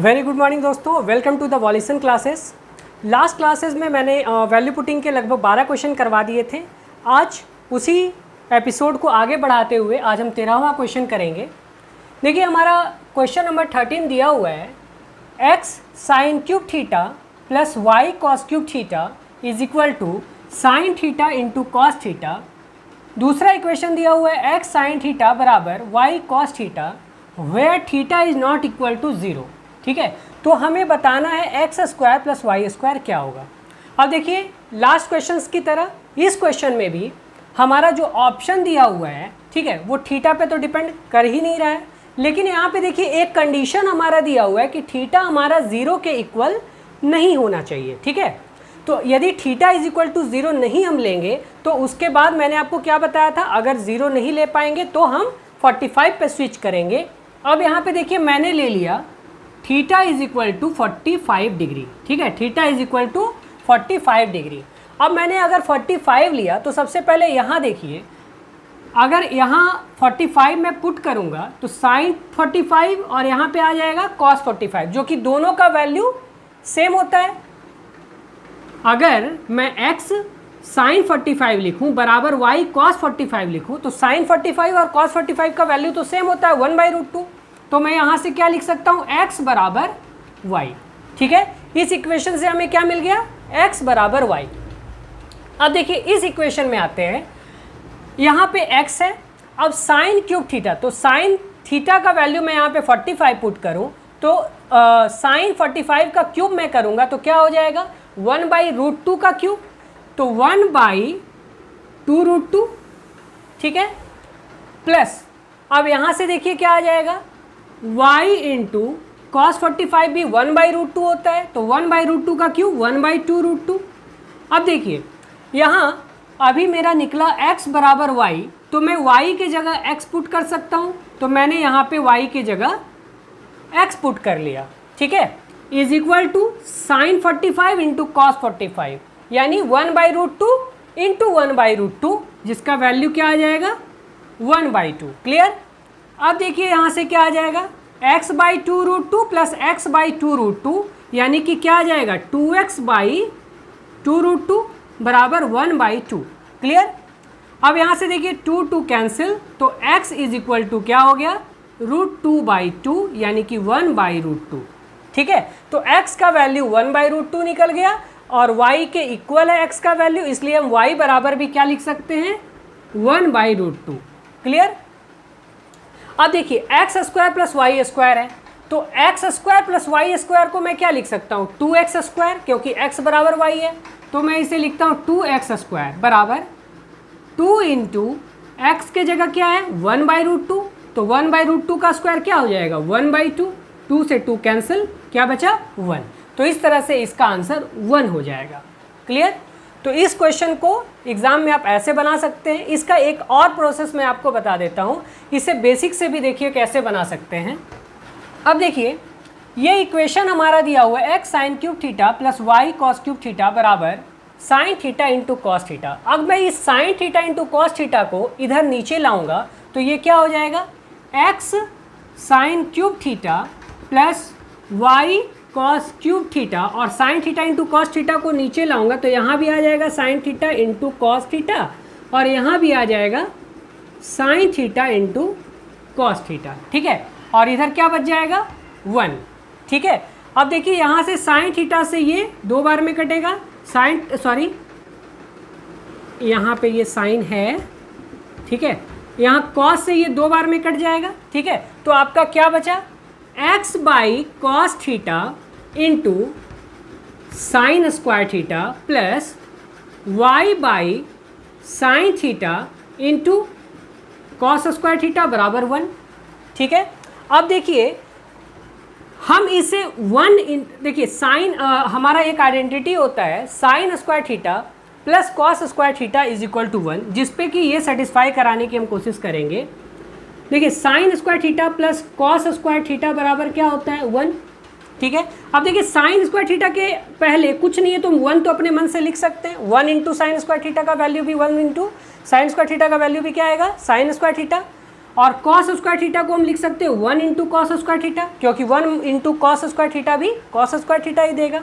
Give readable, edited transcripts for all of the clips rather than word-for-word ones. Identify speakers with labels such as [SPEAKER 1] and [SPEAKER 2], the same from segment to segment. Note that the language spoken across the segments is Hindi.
[SPEAKER 1] वेरी गुड मॉर्निंग दोस्तों, welcome to the volution classes. Last classes में मैंने वैल्यू पुटिंग के लगभग 12 क्वेश्चन करवा दिए थे। आज उसी एपिसोड को आगे बढ़ाते हुए आज हम 13वां क्वेश्चन करेंगे। देखिए, हमारा क्वेश्चन नंबर 13 दिया हुआ है, x sine cube theta plus y cos cube theta is equal to sine theta into cos theta. दूसरा इक्वेशन दिया हुआ है, एक्स साइन थीटा बराबर y cos theta where theta is not equal to 0। ठीक है, तो हमें बताना है x square plus y square क्या होगा। अब देखिए, लास्ट क्वेश्चंस की तरह इस क्वेश्चन में भी हमारा जो ऑप्शन दिया हुआ है, ठीक है, वो थीटा पे तो डिपेंड कर ही नहीं रहा है, लेकिन यहाँ पे देखिए एक कंडीशन हमारा दिया हुआ है कि थीटा हमारा 0 के इक्वल नहीं होना चाहिए। ठीक है, तो यदि थीटा इज इक्वल टू 0 नहीं हम लेंगे तो उसके बाद मैंने आपको क्या बताया था, अगर 0 नहीं ले पाएंगे तो हम 45 पे स्विच करेंगे। अब यहाँ पे देखिए मैंने ले लिया theta is equal to 45 degree. ठीक है, theta is equal to 45 degree. अब मैंने अगर 45 लिया तो सबसे पहले यहाँ देखिए, अगर यहाँ 45 में पुट करूँगा तो साइन 45 और यहाँ पे आ जाएगा कॉस 45, जो कि दोनों का वैल्यू सेम होता है। अगर मैं x साइन 45 लिखूँ बराबर y कॉस 45 लिखूँ तो साइन 45 और कॉस 45 का वैल्यू तो सेम होता है 1/√2। तो मैं यहाँ से क्या लिख सकता हूँ, x बराबर y। ठीक है, इस इक्वेशन से हमें क्या मिल गया, x बराबर y। अब देखिए इस इक्वेशन में आते हैं, यहाँ पे x है, अब साइन क्यूब थीटा, तो साइन थीटा का वैल्यू मैं यहाँ पे 45 पुट करूँ तो साइन 45 का क्यूब मैं करूँगा तो क्या हो जाएगा 1/√2 का क्यूब, तो 1/2√2। ठीक है, प्लस अब यहाँ से देखिए क्या आ जाएगा, y इंटू कॉस 45 भी 1/√2 होता है, तो 1/√2 का क्यूब 1/2√2। अब देखिए यहाँ अभी मेरा निकला x बराबर y, तो मैं y के जगह x पुट कर सकता हूँ, तो मैंने यहाँ पे y के जगह x पुट कर लिया। ठीक है, is equal to sine 45 into cos 45, यानी 1/√2 इंटू 1/√2, जिसका वैल्यू क्या आ जाएगा 1/2। क्लियर। अब देखिए यहाँ से क्या आ जाएगा, x/2√2 प्लस x/2√2, यानी कि क्या आ जाएगा 2x/2√2 बराबर 1/2। क्लियर। अब यहाँ से देखिए 2 कैंसिल, तो x इज इक्वल टू क्या हो गया √2/2, यानी कि 1/√2। ठीक है, तो x का वैल्यू 1/√2 निकल गया और y के इक्वल है x का वैल्यू, इसलिए हम y बराबर भी क्या लिख सकते हैं 1/√2। क्लियर। अब देखिए x square plus y square है, तो x square plus y square को मैं क्या लिख सकता हूँ 2x स्क्वायर, क्योंकि x बराबर y है, तो मैं इसे लिखता हूँ 2x स्क्वायर बराबर 2 इंटू एक्स के जगह क्या है 1/√2, तो 1/√2 का स्क्वायर क्या हो जाएगा 1/2, 2 से 2 कैंसिल, क्या बचा 1। तो इस तरह से इसका आंसर 1 हो जाएगा। क्लियर। तो इस क्वेश्चन को एग्ज़ाम में आप ऐसे बना सकते हैं। इसका एक और प्रोसेस मैं आपको बता देता हूँ, इसे बेसिक से भी देखिए कैसे बना सकते हैं। अब देखिए ये इक्वेशन हमारा दिया हुआ है, x sine cube theta plus y cos cube theta बराबर sine theta into cos theta. अब मैं इस sine theta into cos theta को इधर नीचे लाऊंगा तो ये क्या हो जाएगा, x sine cube theta plus y cos cube theta, और sine theta into cos theta को नीचे लाऊंगा तो यहाँ भी आ जाएगा sine theta into cos theta, और यहाँ भी आ जाएगा sine theta into cos theta. ठीक है, और इधर क्या बच जाएगा 1। ठीक है, अब देखिए यहाँ से साइन थीटा से ये 2 बार में कटेगा, यहाँ पे ये साइन है। ठीक है, यहाँ कॉस से ये 2 बार में कट जाएगा। ठीक है, तो आपका क्या बचा x by cos theta into sine square theta plus y by sine theta into cos square theta बराबर 1। ठीक है, अब देखिए हम इसे 1 देखिए साइन हमारा एक आइडेंटिटी होता है sine square theta plus cos square theta is equal to 1, जिसपे कि ये सेटिस्फाई कराने की हम कोशिश करेंगे। देखिए sign square theta plus cos square theta बराबर क्या होता है 1। ठीक है, अब देखिए साइन स्क्वायर थीटा के पहले कुछ नहीं है तो हम 1 तो अपने मन से लिख सकते हैं, 1 इंटू साइन स्क्वायर थीटा का वैल्यू भी 1 इंटू साइन स्क्वायर थीटा का वैल्यू भी क्या आएगा साइन स्क्वायर थीटा। और कॉस स्क्वायर थीटा को हम लिख सकते हैं 1 इंटू कॉस स्क्वायर थीटा, क्योंकि 1 इंटू कॉस स्क्वायर थीटा भी कॉस स्क्वायर थीटा ही देगा।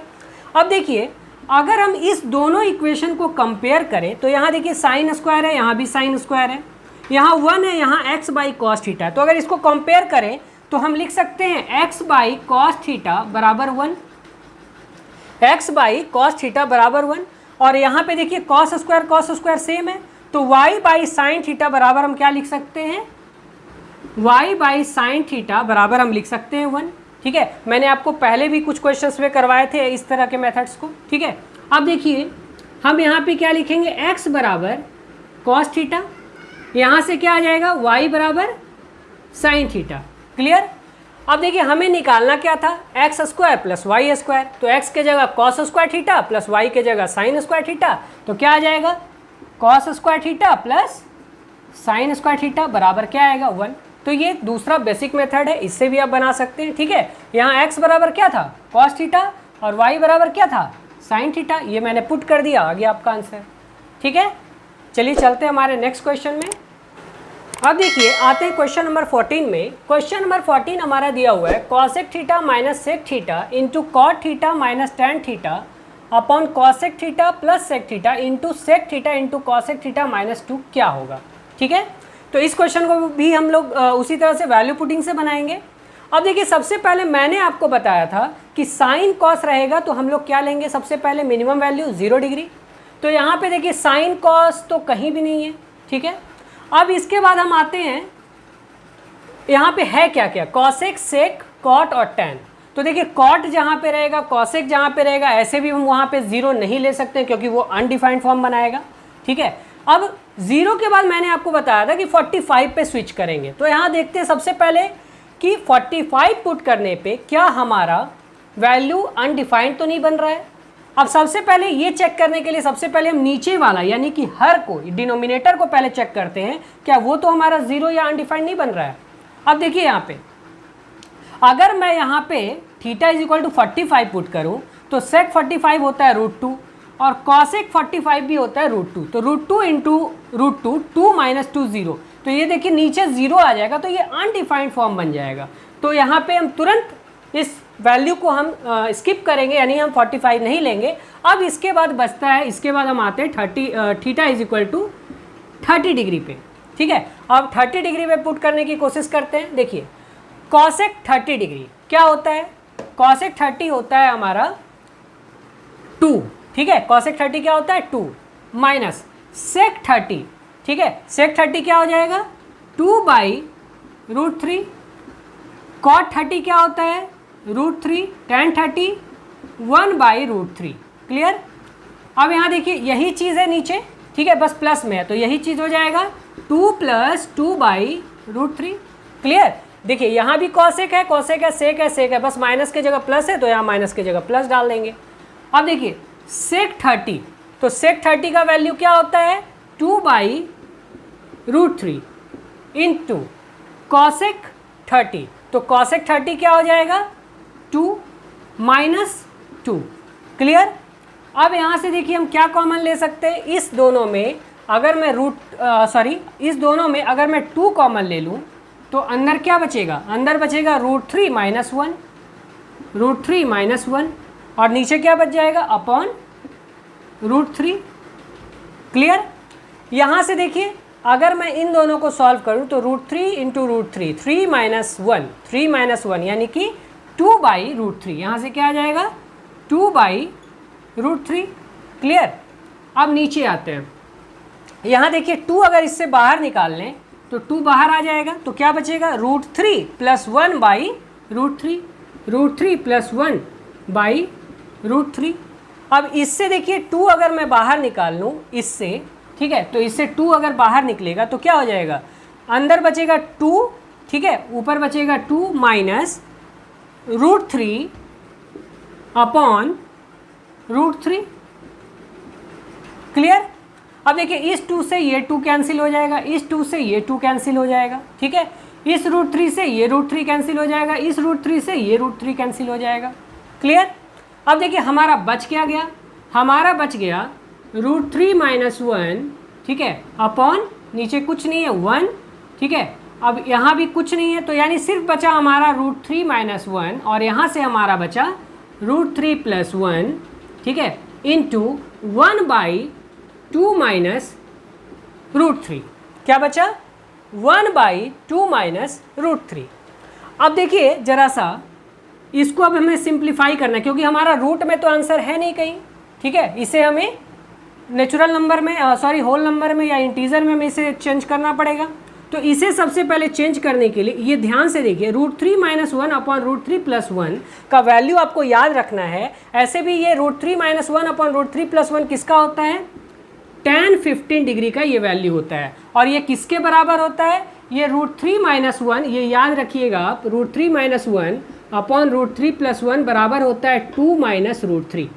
[SPEAKER 1] अब देखिए अगर हम इस दोनों इक्वेशन को कंपेयर करें तो यहाँ देखिए साइन स्क्वायर है, यहाँ भी साइन स्क्वायर है, यहाँ 1 है, यहाँ एक्स बाई कॉस थीटा है। तो अगर इसको कंपेयर करें तो हम लिख सकते हैं एक्स बाई कॉस थीटा बराबर 1, एक्स बाई कॉस थीटा बराबर 1। और यहाँ पे देखिए कॉस स्क्वायर सेम है, तो वाई बाई साइन थीटा बराबर हम क्या लिख सकते हैं, वाई बाई साइन थीटा बराबर हम लिख सकते हैं 1। ठीक है, मैंने आपको पहले भी कुछ क्वेश्चंस में करवाए थे इस तरह के मेथड्स को। ठीक है, अब देखिए हम यहाँ पे क्या लिखेंगे, x बराबर कॉस थीटा, यहाँ से क्या आ जाएगा y बराबर साइन थीटा। क्लियर। अब देखिए हमें निकालना क्या था, x square plus y square, तो x के जगह cos square theta plus y के जगह साइन स्क्वायर थीटा, तो क्या आ जाएगा cos square theta plus sign square theta बराबर क्या आएगा 1। तो ये दूसरा बेसिक मेथड है, इससे भी आप बना सकते हैं। ठीक है, यहाँ x बराबर क्या था कॉस थीटा और y बराबर क्या था साइन थीटा, ये मैंने पुट कर दिया, आ गया आपका आंसर। ठीक है, चलिए चलते हैं हमारे नेक्स्ट क्वेश्चन में। अब देखिए आते हैं क्वेश्चन नंबर 14 में। क्वेश्चन नंबर 14 हमारा दिया हुआ है cosec theta minus sec theta into cot theta minus tan theta upon cosec theta plus sec theta into sec theta into cosec theta minus 2 क्या होगा। ठीक है, तो इस क्वेश्चन को भी हम लोग उसी तरह से वैल्यू पुटिंग से बनाएंगे। अब देखिए सबसे पहले मैंने आपको बताया था कि साइन कॉस रहेगा तो हम लोग क्या लेंगे, सबसे पहले मिनिमम वैल्यू 0 डिग्री। तो यहाँ पे देखिए साइन कॉस तो कहीं भी नहीं है। ठीक है, अब इसके बाद हम आते हैं यहाँ पे है क्या क्या, कॉसेक सेक कॉट और टैन। तो देखिए कॉट जहाँ पे रहेगा, कॉसेक जहाँ पे रहेगा, ऐसे भी हम वहाँ पे 0 नहीं ले सकते क्योंकि वो अनडिफाइंड फॉर्म बनाएगा। ठीक है, अब 0 के बाद मैंने आपको बताया था कि 45 पे स्विच करेंगे। तो यहाँ देखते हैं सबसे पहले कि 45 पुट करने पे क्या हमारा वैल्यू अनडिफाइंड तो नहीं बन रहा है। अब सबसे पहले ये चेक करने के लिए सबसे पहले हम नीचे वाला यानी कि हर को, डिनोमिनेटर को पहले चेक करते हैं क्या वो तो हमारा 0 या अनडिफाइंड नहीं बन रहा है। अब देखिए यहाँ पे अगर मैं यहाँ पे theta is equal to 45 put करूँ तो सेक 45 होता है √2 और कॉसेक 45 भी होता है √2। तो √2 इंटू √2 2 माइनस 2 0, तो ये देखिए नीचे 0 आ जाएगा, तो ये अनडिफाइंड फॉर्म बन जाएगा। तो यहाँ पे हम तुरंत इस वैल्यू को हम स्किप करेंगे, यानी हम 45 नहीं लेंगे। अब इसके बाद बचता है, इसके बाद हम आते हैं theta is equal to 30 degree पे। ठीक है, अब 30 डिग्री पे पुट करने की कोशिश करते हैं। देखिए कॉसेक 30 डिग्री क्या होता है, कॉसेक 30 होता है हमारा 2। ठीक है, कॉसेक 30 क्या होता है 2 माइनस सेक 30। ठीक है, सेक 30 क्या हो जाएगा 2 बाई √3, कॉट 30 क्या होता है √3, tan 30 1 बाई √3। क्लियर। अब यहाँ देखिए यही चीज़ है नीचे, ठीक है, बस प्लस में है तो यही चीज़ हो जाएगा 2 + 2 बाई √3। क्लियर। देखिए यहाँ भी कॉसेक है, कॉसेक है, सेक है, सेक है, बस माइनस की जगह प्लस है तो यहाँ माइनस की जगह प्लस डाल देंगे। अब देखिए सेक 30, तो सेक 30 का वैल्यू क्या होता है 2 बाई √3 इंटू कॉसेक 30, तो कॉसेक 30 क्या हो जाएगा 2 माइनस 2। क्लियर। अब यहाँ से देखिए हम क्या कॉमन ले सकते हैं, इस दोनों में अगर मैं इस दोनों में अगर मैं 2 कॉमन ले लूँ तो अंदर क्या बचेगा, अंदर बचेगा √3 माइनस 1, √3 माइनस 1 और नीचे क्या बच जाएगा अपॉन √3। क्लियर। यहाँ से देखिए अगर मैं इन दोनों को सॉल्व करूँ तो √3 इंटू √3 3 माइनस 1 यानी कि 2 बाई √3, यहाँ से क्या आ जाएगा 2 बाई √3। क्लियर। अब नीचे आते हैं, यहाँ देखिए 2 अगर इससे बाहर निकाल लें तो 2 बाहर आ जाएगा, तो क्या बचेगा √3 + 1 बाई √3, √3 + 1 बाई √3। अब इससे देखिए 2 अगर मैं बाहर निकाल लूँ इससे, ठीक है, तो इससे 2 अगर बाहर निकलेगा तो क्या हो जाएगा, अंदर बचेगा 2, ठीक है, ऊपर बचेगा 2 माइनस √3 अपॉन √3। क्लियर। अब देखिए इस 2 से ये 2 कैंसिल हो जाएगा, इस 2 से ये 2 कैंसिल हो जाएगा, ठीक है, इस √3 से ये √3 कैंसिल हो जाएगा, इस √3 से ये √3 कैंसिल हो जाएगा। क्लियर। अब देखिए हमारा बच क्या गया, हमारा बच गया √3 माइनस 1, ठीक है, अपॉन नीचे कुछ नहीं है 1, ठीक है, अब यहाँ भी कुछ नहीं है, तो यानी सिर्फ बचा हमारा √3 - 1 और यहाँ से हमारा बचा √3 + 1, ठीक है, इंटू 1/2 माइनस √3। क्या बचा? 1/2 माइनस √3। अब देखिए जरा सा इसको अब हमें सिंप्लीफाई करना है, क्योंकि हमारा रूट में तो आंसर है नहीं कहीं, ठीक है। इसे हमें नेचुरल नंबर में होल नंबर में या इंटीजर में हमें इसे चेंज करना पड़ेगा। तो इसे सबसे पहले चेंज करने के लिए ये ध्यान से देखिए, √3 - 1 अपॉन √3 + 1 का वैल्यू आपको याद रखना है। ऐसे भी ये √3 - 1 अपॉन √3 + 1 किसका होता है? tan 15 डिग्री का ये वैल्यू होता है। और ये किसके बराबर होता है? ये √3 - 1, ये याद रखिएगा आप, √3 - 1 अपॉन √3 + 1 बराबर होता है 2 - √3,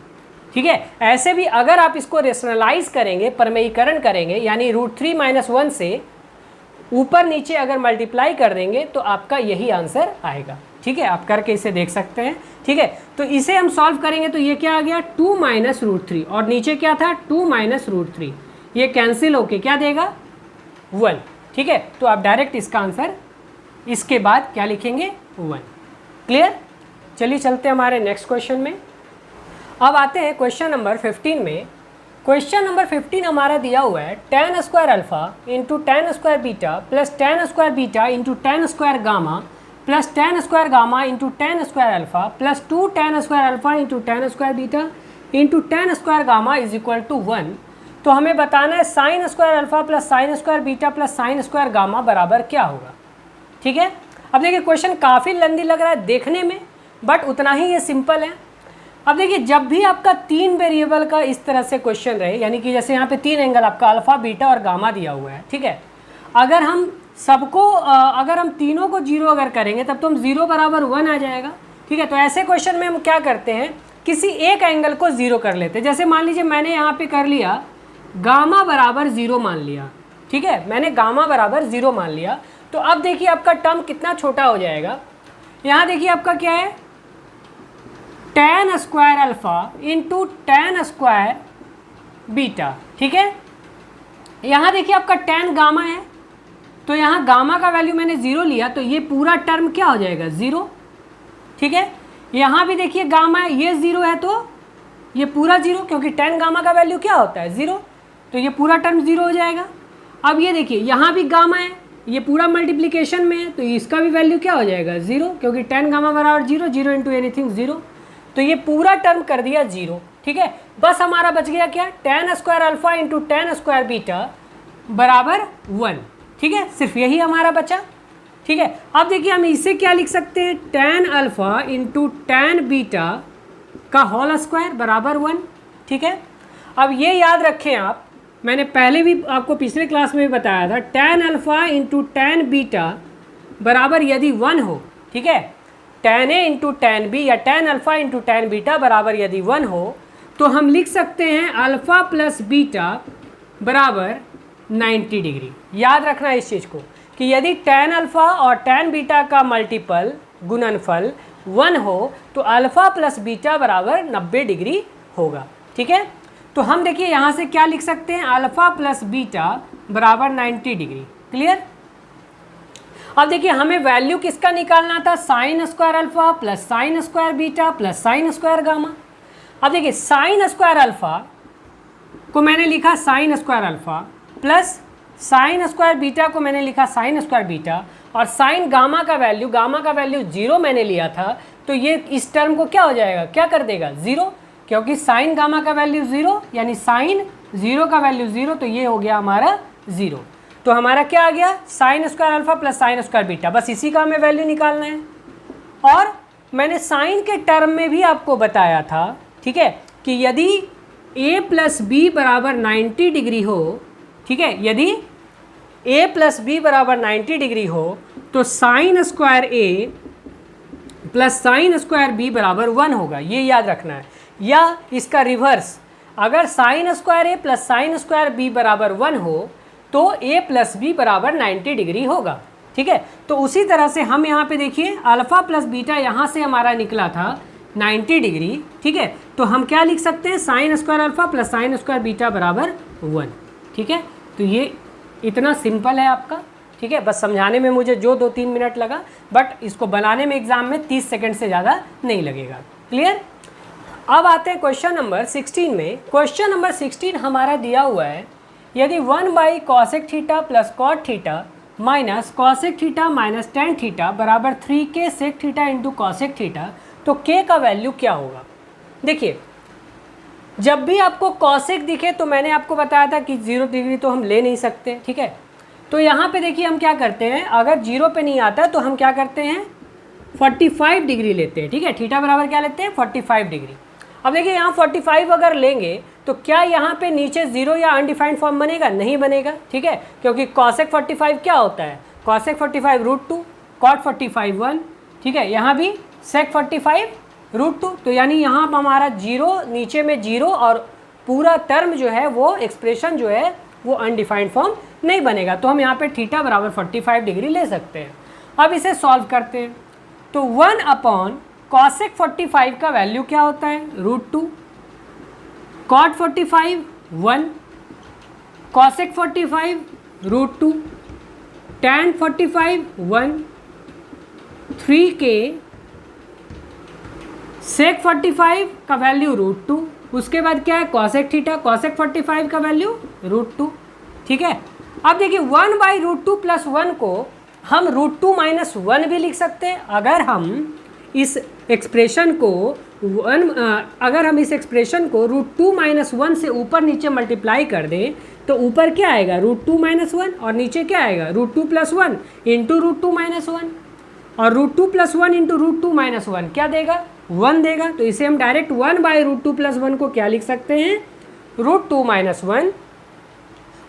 [SPEAKER 1] ठीक है। ऐसे भी अगर आप इसको रेशनलाइज करेंगे, परमेयीकरण करेंगे, यानी √3 - 1 से ऊपर नीचे अगर मल्टीप्लाई कर देंगे तो आपका यही आंसर आएगा, ठीक है। आप करके इसे देख सकते हैं, ठीक है। तो इसे हम सॉल्व करेंगे तो ये क्या आ गया? 2 - √3 और नीचे क्या था? 2 - √3। ये कैंसिल होके क्या देगा? 1, ठीक है। तो आप डायरेक्ट इसका आंसर इसके बाद क्या लिखेंगे? 1। क्लियर? चलिए चलते हैं हमारे नेक्स्ट क्वेश्चन में। अब आते हैं क्वेश्चन नंबर 15 में। क्वेश्चन नंबर 15 हमारा दिया हुआ है tan² alpha into tan² beta plus tan² beta into tan² gamma plus tan² gamma into tan² alpha plus 2 tan² alpha into tan² beta into tan² gamma is equal to 1। तो हमें बताना है sin² alpha plus sin² beta plus sin² gamma बराबर क्या होगा, ठीक है। अब देखिए क्वेश्चन काफ़ी लंबी लग रहा है देखने में, बट उतना ही ये सिंपल है। अब देखिए जब भी आपका 3 वेरिएबल का इस तरह से क्वेश्चन रहे, यानी कि जैसे यहाँ पे 3 एंगल आपका अल्फा बीटा और गामा दिया हुआ है, ठीक है। अगर हम सबको अगर हम तीनों को 0 अगर करेंगे तब तो हम 0 बराबर 1 आ जाएगा, ठीक है। तो ऐसे क्वेश्चन में हम क्या करते हैं, किसी एक एंगल को 0 कर लेते हैं। जैसे मान लीजिए मैंने यहाँ पे कर लिया गामा बराबर 0 मान लिया, ठीक है, मैंने गामा बराबर 0 मान लिया। तो अब देखिए आपका टर्म कितना छोटा हो जाएगा। यहाँ देखिए आपका क्या है, tan² alpha into tan² beta, ठीक है। यहाँ देखिए आपका tan गामा है, तो यहाँ गामा का वैल्यू मैंने 0 लिया, तो ये पूरा टर्म क्या हो जाएगा? 0, ठीक है। यहाँ भी देखिए गामा है, ये 0 है तो ये पूरा 0, क्योंकि tan गामा का वैल्यू क्या होता है? 0, तो ये पूरा टर्म 0 हो जाएगा। अब ये देखिए यहाँ भी गामा है, ये पूरा मल्टीप्लिकेशन में है, तो इसका भी वैल्यू क्या हो जाएगा? 0, क्योंकि tan गामा बराबर 0, 0 इंटू एनीथिंग 0, तो ये पूरा टर्म कर दिया 0, ठीक है। बस हमारा बच गया क्या? tan² alpha into tan² beta बराबर 1, ठीक है, सिर्फ यही हमारा बचा, ठीक है। अब देखिए हम इसे क्या लिख सकते हैं, tan alpha into tan beta का होल स्क्वायर बराबर 1, ठीक है। अब ये याद रखें आप, मैंने पहले भी आपको पिछले क्लास में भी बताया था, tan alpha into tan beta बराबर यदि 1 हो, ठीक है, tan a into tan b या tan alpha into tan beta बराबर यदि 1 हो, तो हम लिख सकते हैं अल्फा प्लस बीटा बराबर 90 डिग्री। याद रखना इस चीज़ को कि यदि tan अल्फा और tan बीटा का मल्टीपल गुणनफल 1 हो तो अल्फा प्लस बीटा बराबर 90 डिग्री होगा, ठीक है। तो हम देखिए यहाँ से क्या लिख सकते हैं, अल्फा प्लस बीटा बराबर 90 डिग्री। क्लियर? अब देखिए हमें वैल्यू किसका निकालना था, sin² alpha plus sin² beta plus sin² gamma. अब देखिए sin² अल्फा को मैंने लिखा sin² alpha plus sin² beta को मैंने लिखा sin² बीटा, और sin गामा का वैल्यू 0 मैंने लिया था, तो ये इस टर्म को क्या हो जाएगा, क्या कर देगा, 0, क्योंकि sin गामा का वैल्यू 0 यानी sin 0 का वैल्यू 0, तो ये हो गया हमारा 0। तो हमारा क्या आ गया, sin² alpha plus sin² beta, बस इसी का हमें वैल्यू निकालना है। और मैंने साइन के टर्म में भी आपको बताया था, ठीक है, कि यदि a प्लस बी बराबर 90 डिग्री हो, ठीक है, यदि a प्लस बी बराबर 90 डिग्री हो तो sin² a plus sin² b बराबर 1 होगा, ये याद रखना है। या इसका रिवर्स, अगर sin² a plus sin² b बराबर 1 हो तो a प्लस b बराबर 90 डिग्री होगा, ठीक है। तो उसी तरह से हम यहाँ पे देखिए अल्फ़ा प्लस बीटा यहाँ से हमारा निकला था 90 डिग्री, ठीक है। तो हम क्या लिख सकते हैं, sin² alpha plus sin² beta बराबर 1, ठीक है। तो ये इतना सिंपल है आपका, ठीक है, बस समझाने में मुझे जो 2-3 मिनट लगा, बट इसको बनाने में एग्जाम में 30 सेकंड से ज़्यादा नहीं लगेगा। क्लियर। अब आते हैं क्वेश्चन नंबर 16 में। क्वेश्चन नंबर 16 हमारा दिया हुआ है, यदि 1/cosec theta plus cot theta minus cosec theta minus tan theta बराबर 3k sec theta into cosec theta, तो k का वैल्यू क्या होगा। देखिए, जब भी आपको cosec दिखे तो मैंने आपको बताया था कि 0 डिग्री तो हम ले नहीं सकते, ठीक है। तो यहाँ पे देखिए हम क्या करते हैं, अगर 0 पे नहीं आता तो हम क्या करते हैं 45 डिग्री लेते हैं, ठीक है। थीटा बराबर क्या लेते हैं 45 डिग्री। अब देखिए यहाँ 45 अगर लेंगे तो क्या यहाँ पे नीचे 0 या अनडिफाइंड फॉर्म बनेगा, नहीं बनेगा, ठीक है, क्योंकि cosec 45 क्या होता है, cosec 45 √2, cot 45 1, ठीक है। यहाँ भी sec 45 √2, तो यानी यहाँ हमारा 0 नीचे में 0 और पूरा टर्म जो है वो एक्सप्रेशन जो है वो अनडिफाइंड फॉर्म नहीं बनेगा। तो हम यहाँ पे थीटा बराबर 45 डिग्री ले सकते हैं। अब इसे सॉल्व करते हैं, तो 1/cosec 45 का वैल्यू क्या होता है √2, cot 45 1, cosec 45 √2, tan 45 1, 3k sec 45 का वैल्यू √2, उसके बाद क्या है cosec थीटा, cosec 45 का वैल्यू √2, ठीक है। अब देखिए 1/√2 प्लस 1 को हम √2 माइनस 1 भी लिख सकते हैं। अगर हम इस एक्सप्रेशन को √2 माइनस 1 से ऊपर नीचे मल्टीप्लाई कर दें तो ऊपर क्या आएगा √2 माइनस 1 और नीचे क्या आएगा √2 प्लस 1 इंटू √2 माइनस 1, और √2 प्लस 1 इंटू √2 माइनस 1 क्या देगा 1 देगा। तो इसे हम डायरेक्ट 1/√2 प्लस 1 को क्या लिख सकते हैं √2 माइनस 1।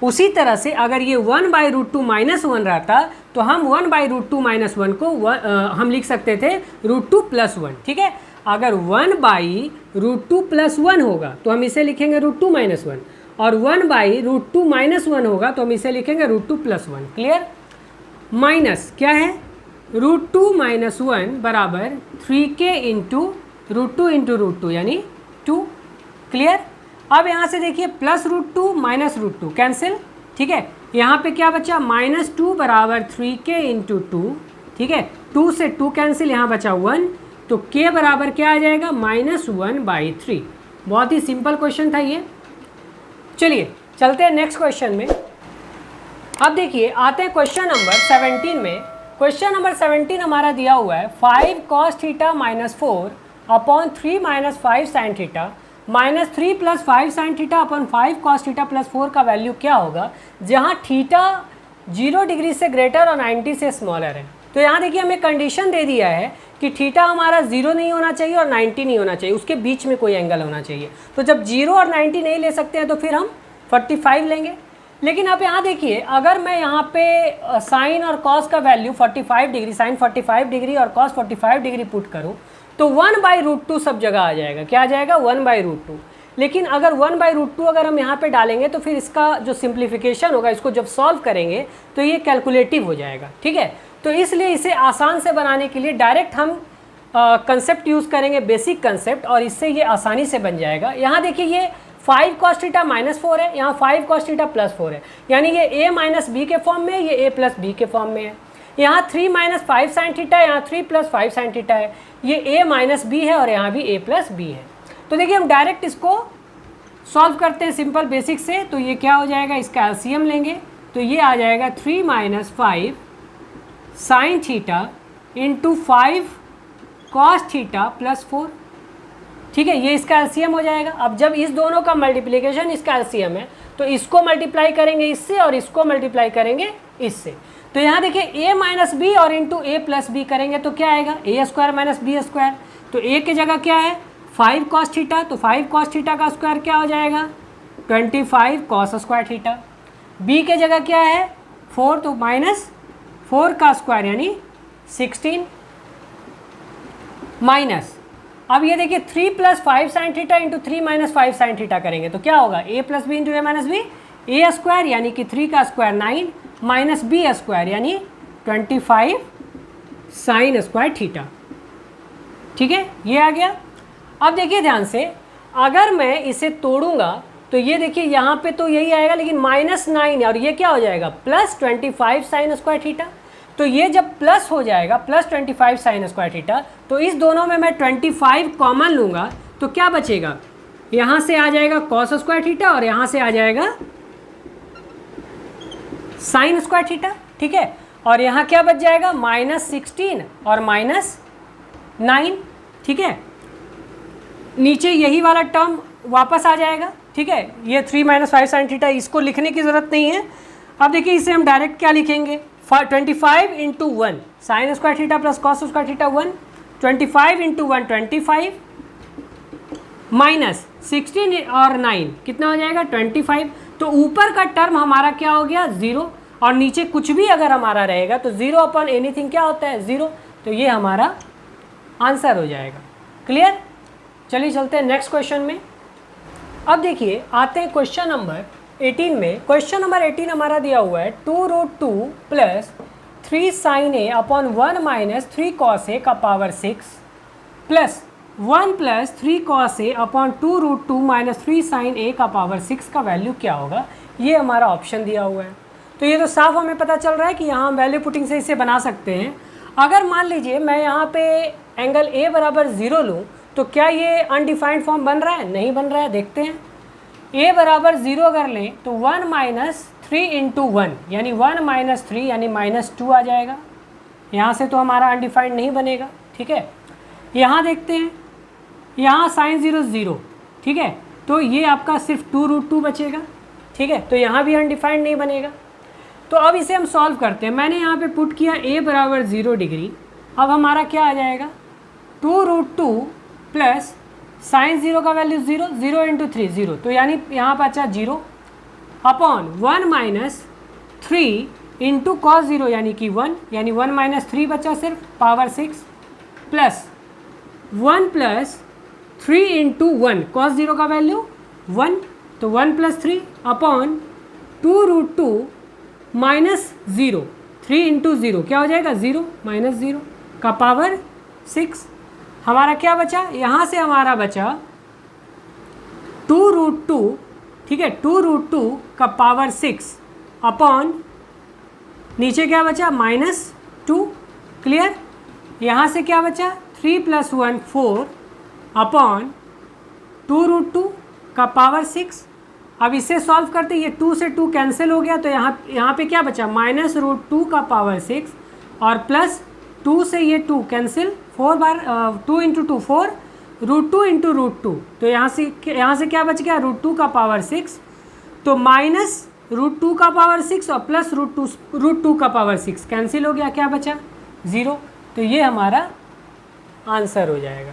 [SPEAKER 1] उसी तरह से अगर ये 1/√2 माइनस 1 रहता तो हम 1/√2 माइनस 1 को हम लिख सकते थे √2 प्लस 1, ठीक है। अगर 1/√2 प्लस 1 होगा तो हम इसे लिखेंगे √2 माइनस 1, और 1/√2 माइनस 1 होगा तो हम इसे लिखेंगे √2 प्लस 1। क्लियर। माइनस क्या है √2 माइनस 1 बराबर 3k इंटू √2 यानी 2। क्लियर। अब यहाँ से देखिए प्लस √2 माइनस √2 कैंसिल, ठीक है। यहाँ पे क्या बचा -2 बराबर 3k इंटू 2, ठीक है। 2 से 2 कैंसिल, यहाँ बचा 1, तो k बराबर क्या आ जाएगा -1/3। बहुत ही सिंपल क्वेश्चन था ये। चलिए चलते हैं नेक्स्ट क्वेश्चन में। अब देखिए आते हैं क्वेश्चन नंबर 17 में। क्वेश्चन नंबर 17 हमारा दिया हुआ है 5 cos theta minus 4 upon 3 minus 5 sine theta minus 3 plus 5 sine theta upon 5 cos theta plus 4 का वैल्यू क्या होगा जहाँ थीटा 0 डिग्री से ग्रेटर और 90 से स्मॉलर है। तो यहाँ देखिए हमें कंडीशन दे दिया है कि थीटा हमारा 0 नहीं होना चाहिए और 90 नहीं होना चाहिए, उसके बीच में कोई एंगल होना चाहिए। तो जब 0 और 90 नहीं ले सकते हैं तो फिर हम 45 लेंगे। लेकिन आप यहाँ देखिए अगर मैं यहाँ पे साइन और कॉस का वैल्यू 45 डिग्री, साइन 45 डिग्री और कॉस 45 डिग्री पुट करूँ तो 1/√2 सब जगह आ जाएगा। क्या आ जाएगा 1/√2। लेकिन अगर 1/√2 अगर हम यहाँ पे डालेंगे तो फिर इसका जो सिंप्लीफिकेशन होगा, इसको जब सॉल्व करेंगे तो ये कैलकुलेटिव हो जाएगा, ठीक है। तो इसलिए इसे आसान से बनाने के लिए डायरेक्ट हम कंसेप्ट यूज़ करेंगे, बेसिक कंसेप्ट, और इससे ये आसानी से बन जाएगा। यहाँ देखिए ये 5 cos थीटा माइनस 4 है, यहाँ 5 cos थीटा प्लस 4 है, यानी ये a माइनस बी के फॉर्म में है, ये a प्लस बी के फॉर्म में है। यहाँ 3 माइनस 5 साइन थीटा है, यहाँ 3 प्लस 5 साइन थीटा है, ये a माइनस बी है और यहाँ भी a प्लस बी है। तो देखिए हम डायरेक्ट इसको सॉल्व करते हैं सिंपल बेसिक से। तो ये क्या हो जाएगा, इसका एलसीएम लेंगे तो ये आ जाएगा 3 minus 5 sine theta into 5 cos theta plus 4, ठीक है। ये इसका एलसीएम हो जाएगा। अब जब इस दोनों का मल्टीप्लिकेशन इसका एलसीएम है तो इसको मल्टीप्लाई करेंगे इससे और इसको मल्टीप्लाई करेंगे इससे। तो यहाँ देखिए a माइनस बी और इंटू a प्लस बी करेंगे तो क्या आएगा a square minus B square. तो a की जगह क्या है 5 cos थीटा, तो 5 cos थीटा का स्क्वायर क्या हो जाएगा 25 cos स्क्वायर थीटा। b के जगह क्या है 4, तो माइनस 4 का स्क्वायर यानी 16 माइनस। अब ये देखिए 3 plus 5 sine theta into 3 minus 5 sine theta करेंगे तो क्या होगा a plus B into a minus B, a square यानी कि 3 का स्क्वायर 9 माइनस बी स्क्वायर यानी 25 साइन स्क्वायर थीटा, ठीक है। ये आ गया। अब देखिए ध्यान से, अगर मैं इसे तोड़ूंगा तो ये देखिए यहाँ पे तो यही आएगा, लेकिन -9 है और ये क्या हो जाएगा +25 साइन स्क्वायर थीटा। तो ये जब प्लस हो जाएगा +25 साइन स्क्वायर थीटा, तो इस दोनों में मैं 25 कॉमन लूँगा तो क्या बचेगा, यहाँ से आ जाएगा कॉस स्क्वायर थीटा और यहाँ से आ जाएगा साइन स्क्वायर थीटा, ठीक है। और यहाँ क्या बच जाएगा -16 और -9, ठीक है। नीचे यही वाला टर्म वापस आ जाएगा, ठीक है। ये 3 - 5 साइन थीटा, इसको लिखने की ज़रूरत नहीं है। अब देखिए इसे हम डायरेक्ट क्या लिखेंगे, 25 × 1 sign square theta plus cos square theta 1, 25 × 1 25 -16 और 9 कितना हो जाएगा 25। तो ऊपर का टर्म हमारा क्या हो गया 0, और नीचे कुछ भी अगर हमारा रहेगा तो 0/एनीथिंग क्या होता है 0। तो ये हमारा आंसर हो जाएगा। क्लियर। चलिए चलते हैं नेक्स्ट क्वेश्चन में। अब देखिए आते हैं क्वेश्चन नंबर 18 में। क्वेश्चन नंबर 18 हमारा दिया हुआ है 2√2 + 3 sin a upon 1 - 3 cos a का power 6 plus 1 + 3 cos a upon 2√2 - 3 sin a का पावर 6 का वैल्यू क्या होगा, ये हमारा ऑप्शन दिया हुआ है। तो ये तो साफ हमें पता चल रहा है कि यहाँ हम वैल्यू पुटिंग से इसे बना सकते हैं। अगर मान लीजिए मैं यहाँ पे एंगल a बराबर 0 लूँ तो क्या ये अनडिफाइंड फॉर्म बन रहा है, नहीं बन रहा है। देखते हैं a बराबर 0 अगर लें तो 1 - 3 × 1 यानी 1 - 3 यानी -2 आ जाएगा। यहाँ से तो हमारा अनडिफाइंड नहीं बनेगा, ठीक है। यहाँ देखते हैं, यहाँ साइन 0 0, ठीक है। तो ये आपका सिर्फ 2√2 बचेगा, ठीक है। तो यहाँ भी अनडिफाइंड नहीं बनेगा। तो अब इसे हम सॉल्व करते हैं। मैंने यहाँ पे पुट किया a बराबर 0 डिग्री। अब हमारा क्या आ जाएगा 2√2 प्लस साइन 0 का वैल्यू 0, 0 × 3 0, तो यानी यहाँ बचा 0 अपॉन 1 - 3 × cos 0 यानी कि 1, यानी 1 - 3 बचा सिर्फ पावर 6 प्लस 1 + 3 × 1 cos 0 का वैल्यू 1, तो 1 + 3 अपॉन 2√2 - 0, 3 × 0 क्या हो जाएगा 0 -0 का पावर 6। हमारा क्या बचा, यहाँ से हमारा बचा 2√2, ठीक है, 2√2 का पावर 6 अपॉन नीचे क्या बचा -2। क्लियर। यहाँ से क्या बचा 3 + 1 4 अपॉन 2√2 का पावर 6। अब इसे सॉल्व करते, ये 2 से 2 कैंसिल हो गया, तो यहाँ पे क्या बचा -√2 का पावर 6 और प्लस 2 से ये 2 कैंसिल, 4 बार 2 × 2 4, √2 × √2, तो यहाँ से क्या बच गया √2 का पावर 6, तो -√2 का पावर 6 और प्लस √2 का पावर 6 कैंसिल हो गया, क्या बचा 0। तो ये हमारा आंसर हो जाएगा,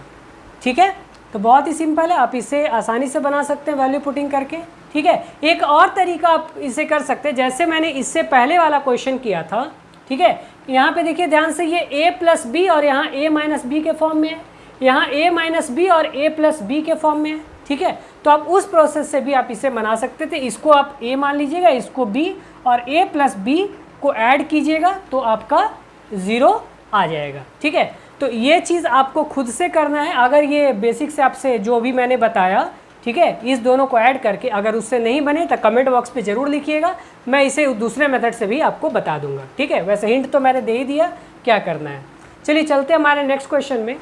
[SPEAKER 1] ठीक है। तो बहुत ही सिंपल है, आप इसे आसानी से बना सकते हैं वैल्यू पुटिंग करके, ठीक है। एक और तरीका आप इसे कर सकते हैं, जैसे मैंने इससे पहले वाला क्वेश्चन किया था, ठीक है। यहाँ पे देखिए ध्यान से, ये a + b और यहाँ a - b के फॉर्म में है, यहाँ a - b और a + b के फॉर्म में है, ठीक है। तो आप उस प्रोसेस से भी आप इसे बना सकते थे। इसको आप a मान लीजिएगा, इसको b, और a + b को ऐड कीजिएगा तो आपका 0 आ जाएगा, ठीक है। तो ये चीज़ आपको खुद से करना है। अगर ये बेसिक से आपसे जो भी मैंने बताया, ठीक है, इस दोनों को ऐड करके अगर उससे नहीं बने तो कमेंट बॉक्स पे ज़रूर लिखिएगा, मैं इसे दूसरे मेथड से भी आपको बता दूंगा, ठीक है। वैसे हिंट तो मैंने दे ही दिया क्या करना है। चलिए चलते हैं हमारे नेक्स्ट क्वेश्चन में।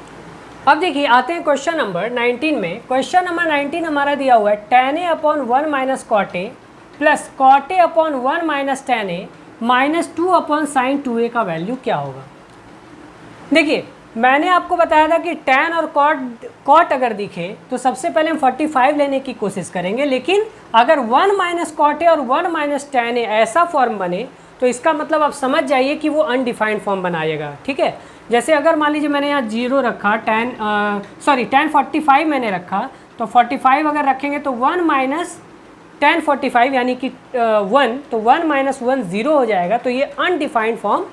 [SPEAKER 1] अब देखिए आते हैं क्वेश्चन नंबर 19 में। क्वेश्चन नंबर 19 हमारा दिया हुआ है tan a upon 1 - cot a plus cot a upon 1 - tan a minus 2 upon sine 2a का वैल्यू क्या होगा। देखिए मैंने आपको बताया था कि tan और cot अगर दिखे तो सबसे पहले हम 45 लेने की कोशिश करेंगे, लेकिन अगर 1 - cot a और 1 - tan a ऐसा फॉर्म बने तो इसका मतलब आप समझ जाइए कि वो अनडिफाइंड फॉर्म बनाएगा, ठीक है। जैसे अगर मान लीजिए मैंने यहाँ 0 रखा, tan 45 मैंने रखा, तो 45 अगर रखेंगे तो 1 - tan 45 यानी कि 1, तो 1 - 1 0 हो जाएगा, तो ये अनडिफाइंड फॉर्म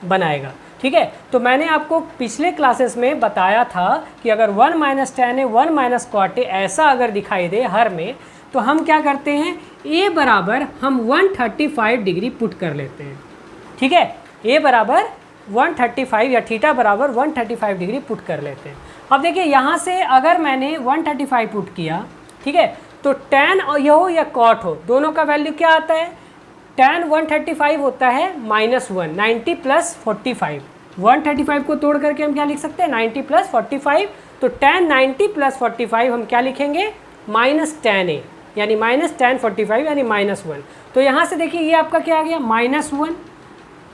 [SPEAKER 1] बनाएगा, ठीक है। तो मैंने आपको पिछले क्लासेस में बताया था कि अगर 1 - tan a 1 - cot a ऐसा अगर दिखाई दे हर में, तो हम क्या करते हैं a बराबर हम 135 डिग्री पुट कर लेते हैं, ठीक है। a बराबर 135 या थीटा बराबर 135 डिग्री पुट कर लेते हैं। अब देखिए यहाँ से अगर मैंने 135 पुट किया, ठीक है, तो tan ये हो या cot हो, दोनों का वैल्यू क्या आता है, tan 135 होता है -1, 90 + 45, 135 को तोड़ करके हम क्या लिख सकते हैं 90 + 45, तो tan 90 + 45 हम क्या लिखेंगे -tan a, यानी -tan 45 यानी -1। तो यहाँ से देखिए ये आपका क्या आ गया -1,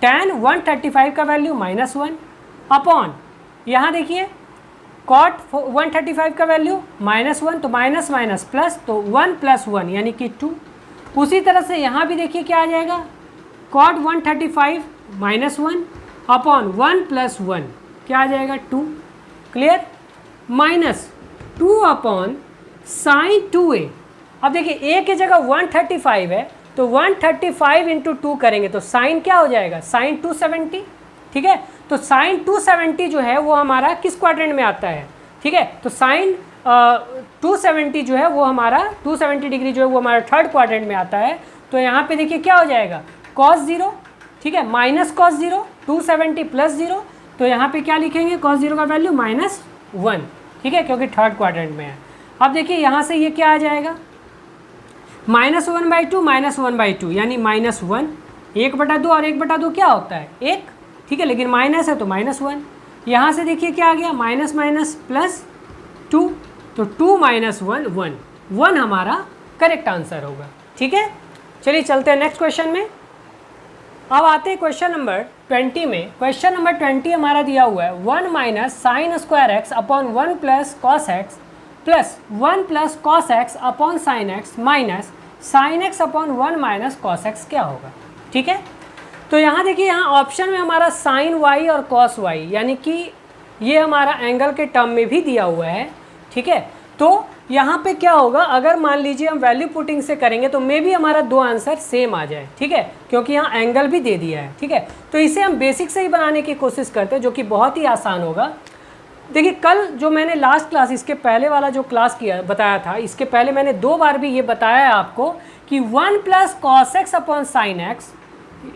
[SPEAKER 1] tan 135 का वैल्यू -1 अपॉन यहाँ देखिए cot 135 का वैल्यू -1, तो माइनस माइनस प्लस, तो 1 + 1 यानी कि 2। उसी तरह से यहाँ भी देखिए क्या आ जाएगा cot 135 -1 अपॉन 1 + 1 क्या आ जाएगा 2, क्लियर, -2 अपॉन sin 2a। अब देखिए a की जगह 135 है, तो 135 × 2 करेंगे तो साइन क्या हो जाएगा sin 270, ठीक है। तो sin 270 जो है वो हमारा किस क्वाड्रेंट में आता है, ठीक है। तो sin 270 जो है वो हमारा 270 डिग्री जो है वो हमारा थर्ड क्वाड्रेंट में आता है। तो यहाँ पे देखिए क्या हो जाएगा cos 0, ठीक है, -cos 0, 270 + 0, तो यहाँ पे क्या लिखेंगे cos 0 का वैल्यू -1, ठीक है, क्योंकि थर्ड क्वाड्रेंट में है। अब देखिए यहाँ से ये क्या आ जाएगा -1/2 -1/2 यानी -1, 1/2 और 1/2 क्या होता है 1, ठीक है, लेकिन माइनस है तो -1। यहाँ से देखिए क्या आ गया माइनस माइनस प्लस 2, तो 2 - 1 1, 1 हमारा करेक्ट आंसर होगा, ठीक है। चलिए चलते हैं नेक्स्ट क्वेश्चन में। अब आते हैं क्वेश्चन नंबर 20 में। क्वेश्चन नंबर 20 हमारा दिया हुआ है 1 - sin² x upon 1 + cos x plus 1 + cos x upon sin x minus sin x upon 1 - cos x क्या होगा, ठीक है। तो यहाँ देखिए यहाँ ऑप्शन में हमारा sin y और cos y यानी कि ये हमारा एंगल के टर्म में भी दिया हुआ है, ठीक है। तो यहाँ पे क्या होगा अगर मान लीजिए हम वैल्यू पुटिंग से करेंगे तो मे भी हमारा दो आंसर सेम आ जाए, ठीक है, क्योंकि यहाँ एंगल भी दे दिया है, ठीक है। तो इसे हम बेसिक से ही बनाने की कोशिश करते हैं जो कि बहुत ही आसान होगा। देखिए कल जो मैंने लास्ट क्लास इसके पहले वाला जो क्लास किया बताया था, इसके पहले मैंने 2 बार भी ये बताया है आपको कि 1 + cos x upon sin x,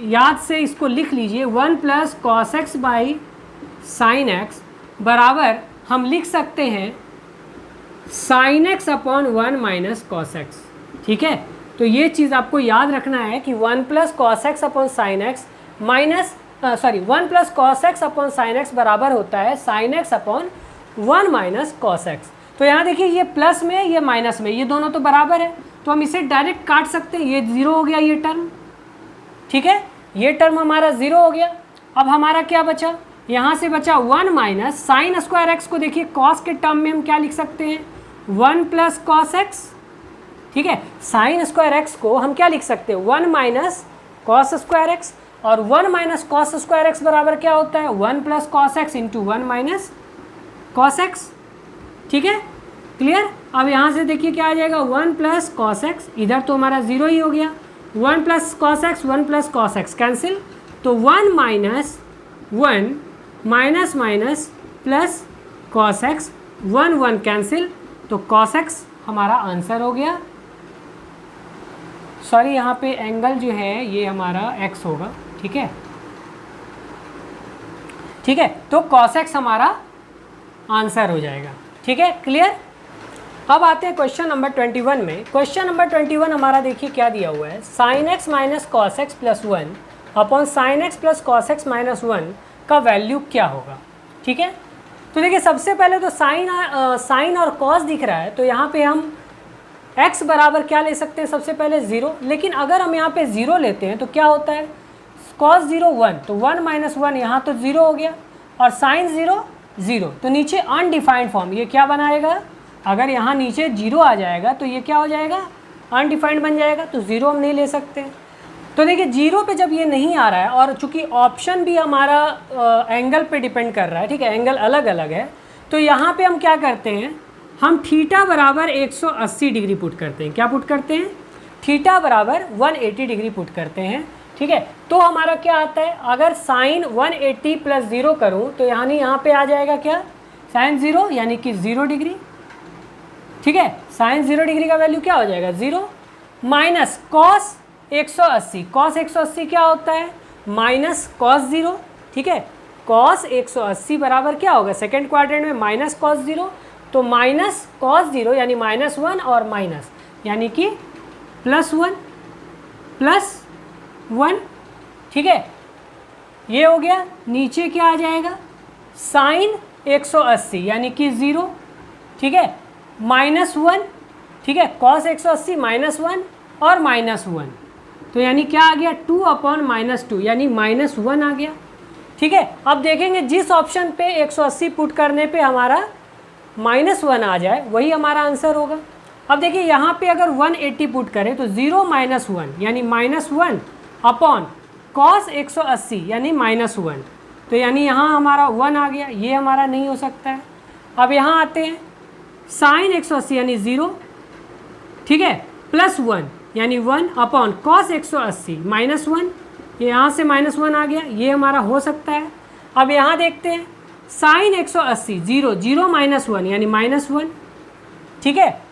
[SPEAKER 1] याद से इसको लिख लीजिए 1 + cos x by sin x बराबर हम लिख सकते हैं sin x upon 1 - cos x, ठीक है। तो ये चीज़ आपको याद रखना है कि 1 + cos x upon sin x minus 1 + cos x upon sin x बराबर होता है sin x upon 1 - cos x। तो यहाँ देखिए ये प्लस में ये माइनस में, ये दोनों तो बराबर है तो हम इसे डायरेक्ट काट सकते हैं, ये 0 हो गया ये टर्म, ठीक है, ये टर्म हमारा 0 हो गया। अब हमारा क्या बचा, यहाँ से बचा 1 - sin² x को देखिए cos के टर्म में हम क्या लिख सकते हैं 1 + cos x, ठीक है। sin² x को हम क्या लिख सकते हैं 1 - cos² x, और 1 - cos² x बराबर क्या होता है 1 + cos x × 1 - cos x, ठीक है, क्लियर। अब यहाँ से देखिए क्या आ जाएगा 1 + cos x, इधर तो हमारा 0 ही हो गया, 1 + cos x 1 + cos x cancel, तो 1 - 1 minus minus plus cos x 1 1 cancel, तो cos x हमारा आंसर हो गया। सॉरी यहाँ पे एंगल जो है ये हमारा x होगा, ठीक है, ठीक है, तो cos x हमारा आंसर हो जाएगा, ठीक है, क्लियर। अब आते हैं क्वेश्चन नंबर 21 में। क्वेश्चन नंबर 21 हमारा देखिए क्या दिया हुआ है sin x - cos x + 1 upon sin x + cos x - 1 का वैल्यू क्या होगा, ठीक है। तो देखिए सबसे पहले तो साइन और cos दिख रहा है, तो यहाँ पे हम x बराबर क्या ले सकते हैं सबसे पहले 0, लेकिन अगर हम यहाँ पे 0 लेते हैं तो क्या होता है cos 0 1, तो 1 - 1 यहाँ तो 0 हो गया, और sin 0 0, तो नीचे अनडिफाइंड फॉर्म ये क्या बनाएगा, अगर यहाँ नीचे 0 आ जाएगा तो ये क्या हो जाएगा अनडिफाइंड बन जाएगा, तो 0 हम नहीं ले सकते। तो देखिए 0 पे जब ये नहीं आ रहा है और चूंकि ऑप्शन भी हमारा एंगल पे डिपेंड कर रहा है, ठीक है, एंगल अलग अलग है, तो यहाँ पे हम क्या करते हैं हम थीटा बराबर 180 डिग्री पुट करते हैं। क्या पुट करते हैं थीटा बराबर 180 डिग्री पुट करते हैं, ठीक है। तो हमारा क्या आता है अगर साइन 180 + 0 करूँ तो यानी यहाँ पे आ जाएगा क्या साइन 0 यानी कि 0 डिग्री, ठीक है। साइन 0 डिग्री का वैल्यू क्या हो जाएगा 0 माइनस cos 180, cos 180 क्या होता है माइनस cos 0, ठीक है। cos 180 बराबर क्या होगा सेकेंड क्वाड्रेंट में माइनस cos 0, तो माइनस cos 0 यानी -1 और माइनस यानी कि +1 +1, ठीक है। ये हो गया। नीचे क्या आ जाएगा, साइन 180 यानी कि 0, ठीक है, -1, ठीक है, कॉस 180 -1 और -1, तो यानी क्या आ गया 2/-2 यानी -1 आ गया, ठीक है। अब देखेंगे जिस ऑप्शन पे 180 पुट करने पे हमारा -1 आ जाए वही हमारा आंसर होगा। अब देखिए यहाँ पे अगर 180 पुट करें तो 0 - 1 यानी -1 कॉस 180 यानी -1, तो यानी यहाँ हमारा 1 आ गया, ये हमारा नहीं हो सकता है। अब यहाँ आते हैं, साइन 180 यानी 0, ठीक है, +1 यानी 1 कॉस 180 -1, ये यहाँ से -1 आ गया, ये हमारा हो सकता है। अब यहाँ देखते हैं, साइन 180 0 0 -1 यानी -1, ठीक है,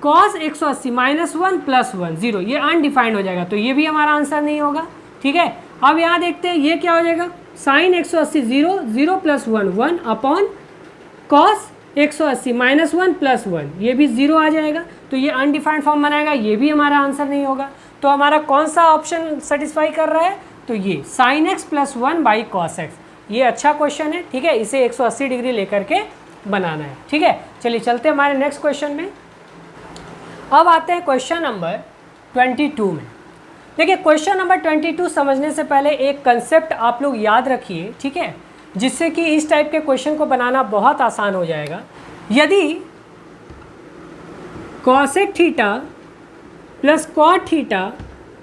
[SPEAKER 1] कॉस 180 -1 +1 0, ये अनडिफाइंड हो जाएगा, तो ये भी हमारा आंसर नहीं होगा, ठीक है। अब यहाँ देखते हैं ये क्या हो जाएगा, साइन 180 0 0 +1 1 कॉस 180 -1 +1, ये भी 0 आ जाएगा, तो ये अनडिफाइंड फॉर्म बनाएगा, ये भी हमारा आंसर नहीं होगा। तो हमारा कौन सा ऑप्शन सेटिस्फाई कर रहा है, तो ये साइन x +1 cos x, ये अच्छा क्वेश्चन है, ठीक है, इसे 180 डिग्री लेकर के बनाना है, ठीक है। चलिए चलते हैं हमारे नेक्स्ट क्वेश्चन में। अब आते हैं क्वेश्चन नंबर 22 में। देखिए क्वेश्चन नंबर 22 समझने से पहले एक कंसेप्ट आप लोग याद रखिए, ठीक है, जिससे कि इस टाइप के क्वेश्चन को बनाना बहुत आसान हो जाएगा। यदि cosec theta plus cot theta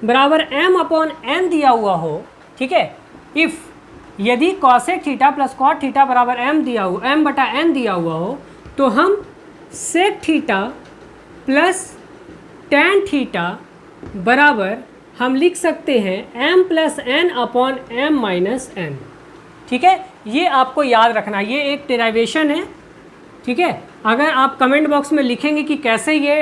[SPEAKER 1] बराबर m/n दिया हुआ हो, ठीक है, इफ़ यदि cosec theta plus cot theta बराबर m/n दिया हुआ हो, तो हम sec theta plus tan theta बराबर हम लिख सकते हैं m+n/m-n, ठीक है। ये आपको याद रखना, ये एक डेराइवेशन है, ठीक है। अगर आप कमेंट बॉक्स में लिखेंगे कि कैसे ये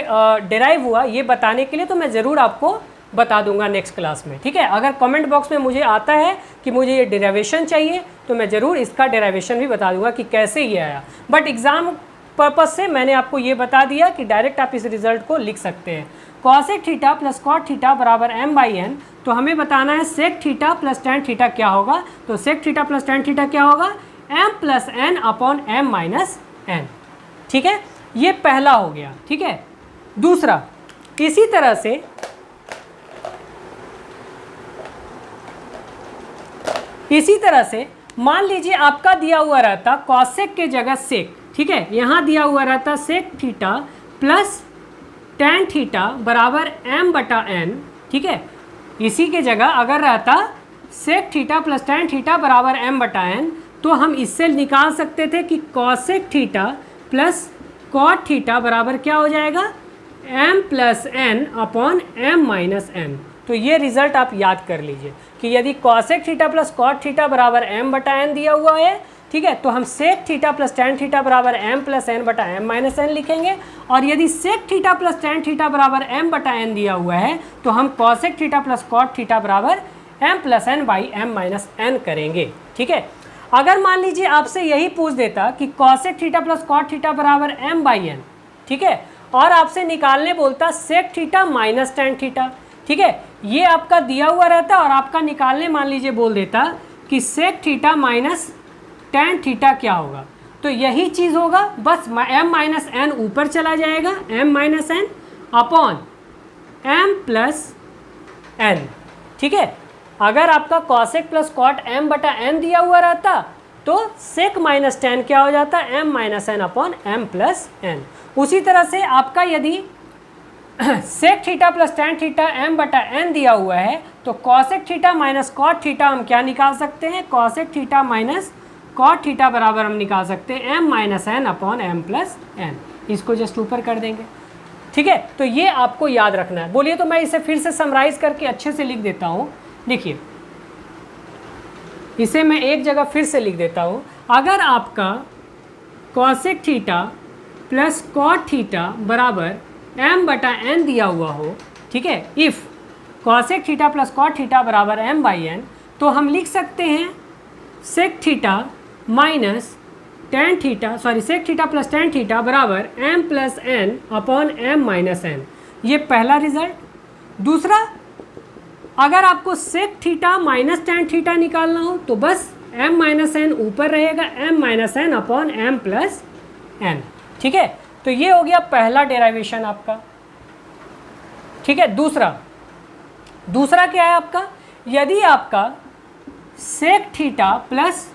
[SPEAKER 1] डेराइव हुआ, ये बताने के लिए तो मैं ज़रूर आपको बता दूंगा नेक्स्ट क्लास में, ठीक है। अगर कमेंट बॉक्स में मुझे आता है कि मुझे ये डेराइवेशन चाहिए तो मैं ज़रूर इसका डेराइवेशन भी बता दूंगा कि कैसे ये आया, बट एग्ज़ाम पर्पज़ से मैंने आपको ये बता दिया कि डायरेक्ट आप इस रिज़ल्ट को लिख सकते हैं। Cosec theta plus cot theta बराबर m/n, तो हमें बताना है sec theta plus tan theta क्या होगा, तो sec theta plus tan theta क्या होगा, m+n/m-n, ठीक है। ये पहला हो गया, ठीक है। दूसरा, इसी तरह से मान लीजिए आपका दिया हुआ रहता कॉसेक के जगह सेक, ठीक है, यहाँ दिया हुआ रहता sec theta plus tan theta बराबर m/n, ठीक है। इसी के जगह अगर रहता sec theta plus tan theta बराबर m/n, तो हम इससे निकाल सकते थे कि cosec theta plus cot theta बराबर क्या हो जाएगा, m+n/m-n। तो ये रिज़ल्ट आप याद कर लीजिए कि यदि cosec theta plus cot theta बराबर m/n दिया हुआ है, ठीक है, तो हम sec theta plus tan theta बराबर m+n/m-n लिखेंगे, और यदि sec theta plus tan theta बराबर m/n दिया हुआ है तो हम cosec theta plus cot theta बराबर m+n/m-n करेंगे, ठीक है। अगर मान लीजिए आपसे यही पूछ देता कि cosec theta plus cot theta बराबर m/n, ठीक है, और आपसे निकालने बोलता sec theta minus tan theta, ठीक है, ये आपका दिया हुआ रहता और आपका निकालने मान लीजिए बोल देता कि sec theta minus tan theta क्या होगा, तो यही चीज़ होगा, बस m-n ऊपर चला जाएगा, m-n/m+n, ठीक है। अगर आपका कॉसेक प्लस कॉट m/n दिया हुआ रहता तो सेक माइनस टैन क्या हो जाता, m-n/m+n। उसी तरह से आपका यदि sec theta plus tan theta m/n दिया हुआ है तो cosec theta minus cot theta हम क्या निकाल सकते हैं, cosec theta minus cot theta बराबर हम निकाल सकते हैं m-n/m+n। इसको जस्ट ऊपर कर देंगे, ठीक है। तो ये आपको याद रखना है। बोलिए तो मैं इसे फिर से समराइज़ करके अच्छे से लिख देता हूँ। देखिए इसे मैं एक जगह फिर से लिख देता हूँ। अगर आपका cosec theta plus cot theta बराबर m/n दिया हुआ हो, ठीक है, if cosec theta plus cot theta बराबर m/n, तो हम लिख सकते हैं sec theta minus tan theta sec theta plus tan theta बराबर m plus N upon m minus N. ये पहला रिजल्ट। दूसरा, अगर आपको sec theta minus tan theta निकालना हो तो बस m माइनस एन ऊपर रहेगा, m minus N upon m plus N. ठीक है, तो ये हो गया पहला डेराइवेशन आपका। ठीक है, दूसरा क्या है आपका, यदि आपका sec theta plus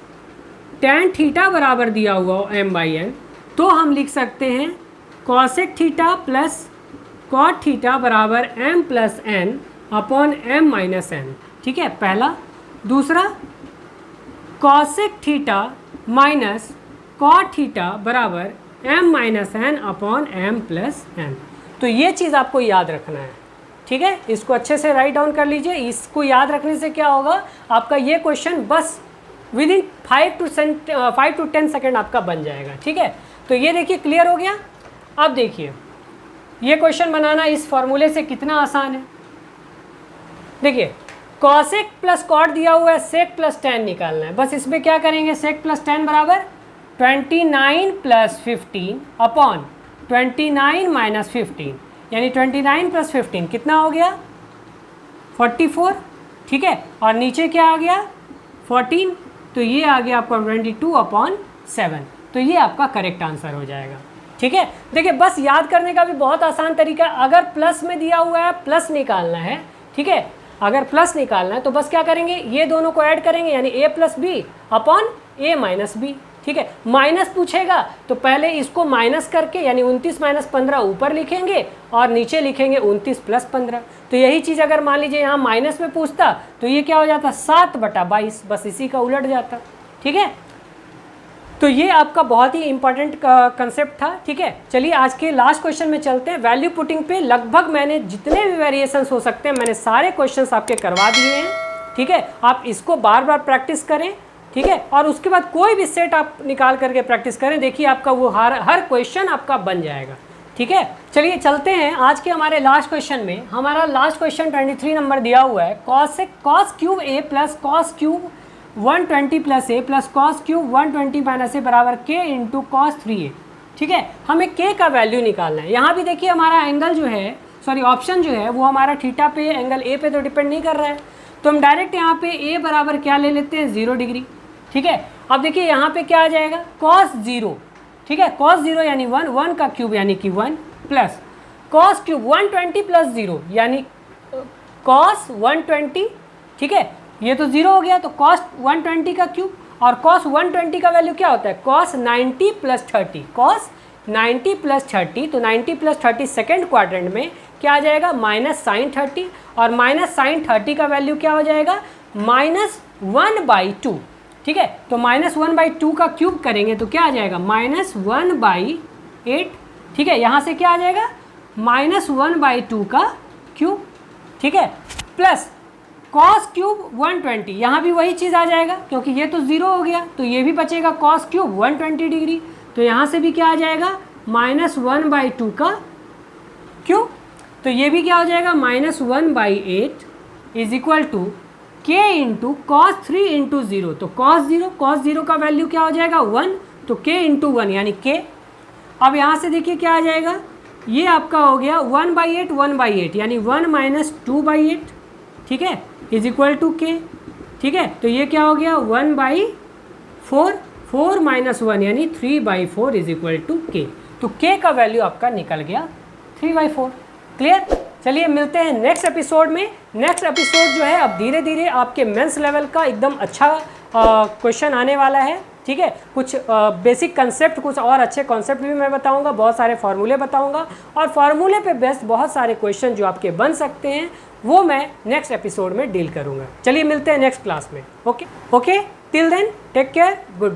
[SPEAKER 1] tan theta बराबर दिया हुआ हो m बाई एन, तो हम लिख सकते हैं cosec theta plus cot theta बराबर m plus N upon m minus N. ठीक है, पहला। दूसरा, cosec theta minus cot theta बराबर m minus N upon m plus N. तो ये चीज़ आपको याद रखना है। ठीक है, इसको अच्छे से राइट डाउन कर लीजिए। इसको याद रखने से क्या होगा, आपका ये क्वेश्चन बस विद इन 5 to 10 सेकेंड आपका बन जाएगा। ठीक है, तो ये देखिए क्लियर हो गया। अब देखिए ये क्वेश्चन बनाना इस फॉर्मूले से कितना आसान है। देखिए कॉसेक प्लस कॉट दिया हुआ है, सेक प्लस टेन निकालना है। बस इसमें क्या करेंगे, सेक प्लस टेन बराबर 29 प्लस 15 अपॉन 29 माइनस 15, यानी 29 प्लस 15 कितना हो गया 44। ठीक है, और नीचे क्या आ गया 14, तो ये आ गया आपका 22 अपॉन 7। तो ये आपका करेक्ट आंसर हो जाएगा। ठीक है, देखिए बस याद करने का भी बहुत आसान तरीका है। अगर प्लस में दिया हुआ है प्लस निकालना है, ठीक है, अगर प्लस निकालना है तो बस क्या करेंगे, ये दोनों को ऐड करेंगे, यानी a plus B upon a minus B. ठीक है, माइनस पूछेगा तो पहले इसको माइनस करके यानी 29 माइनस 15 ऊपर लिखेंगे और नीचे लिखेंगे 29 प्लस 15। तो यही चीज़ अगर मान लीजिए यहाँ माइनस में पूछता तो ये क्या हो जाता 7/22, बस इसी का उलट जाता। ठीक है, तो ये आपका बहुत ही इंपॉर्टेंट कंसेप्ट था। ठीक है, चलिए आज के लास्ट क्वेश्चन में चलते हैं। वैल्यू पुटिंग पे लगभग मैंने जितने भी वेरिएशंस हो सकते हैं मैंने सारे क्वेश्चंस आपके करवा दिए हैं। ठीक है, आप इसको बार बार प्रैक्टिस करें। ठीक है, और उसके बाद कोई भी सेट आप निकाल करके प्रैक्टिस करें, देखिए आपका वो हर क्वेश्चन आपका बन जाएगा। ठीक है, चलिए चलते हैं आज के हमारे लास्ट क्वेश्चन में। हमारा लास्ट क्वेश्चन 23 नंबर दिया हुआ है, कॉस क्यूब ए प्लस कॉस क्यूब 120 प्लस ए प्लस कॉस क्यूब 120 माइनस ए बराबर के इंटू कॉस 3a। ठीक है, हमें के का वैल्यू निकालना है। यहाँ भी देखिए हमारा एंगल जो है, ऑप्शन जो है वो हमारा थीटा पे, एंगल ए पे तो डिपेंड नहीं कर रहा है, तो हम डायरेक्ट यहाँ पे ए बराबर क्या ले लेते हैं 0 डिग्री। ठीक है, अब देखिए यहाँ पे क्या आ जाएगा कॉस 0। ठीक है, कॉस 0 यानी 1 का क्यूब यानी कि 1 प्लस कॉस क्यूब 120 प्लस 0 यानी कॉस 120। ठीक है, ये तो 0 हो गया, तो कॉस 120 का क्यूब, और कॉस 120 का वैल्यू क्या होता है कॉस 90 प्लस 30, कॉस 90 प्लस 30, तो 90 प्लस 30 सेकेंड क्वाड्रेंट में क्या आ जाएगा माइनस साइन 30, और माइनस साइन 30 का वैल्यू क्या हो जाएगा -1/2। ठीक है, तो -1/2 का क्यूब करेंगे तो क्या आ जाएगा -1/8। ठीक है, यहाँ से क्या आ जाएगा -1/2 का क्यूब। ठीक है, प्लस कॉस क्यूब 120, यहाँ भी वही चीज़ आ जाएगा क्योंकि ये तो 0 हो गया, तो ये भी बचेगा कॉस क्यूब 120 डिग्री, तो यहाँ से भी क्या आ जाएगा -1/2 का क्यूब, तो ये भी क्या हो जाएगा -1/8 इज इक्वल टू के इंटू कॉस 3 इंटू 0, तो कॉस 0 का वैल्यू क्या हो जाएगा 1, तो के इंटू 1 यानी के। अब यहाँ से देखिए क्या आ जाएगा, ये आपका हो गया 1/8 यानी 1 माइनस 2/8। ठीक है, इज इक्वल टू के। ठीक है, तो ये क्या हो गया 1/4, 4 माइनस 1 यानी 3/4 इज इक्वल टू के। तो के का वैल्यू आपका निकल गया 3/4। क्लियर? चलिए मिलते हैं नेक्स्ट एपिसोड में। नेक्स्ट एपिसोड जो है अब धीरे धीरे आपके मेंस लेवल का एकदम अच्छा क्वेश्चन आने वाला है। ठीक है, कुछ बेसिक कंसेप्ट, कुछ और अच्छे कॉन्सेप्ट भी मैं बताऊंगा, बहुत सारे फार्मूले बताऊंगा, और फार्मूले पे बेस्ड बहुत सारे क्वेश्चन जो आपके बन सकते हैं वो मैं नेक्स्ट एपिसोड में डील करूंगा। चलिए मिलते हैं नेक्स्ट क्लास में। Okay, till then take care, good.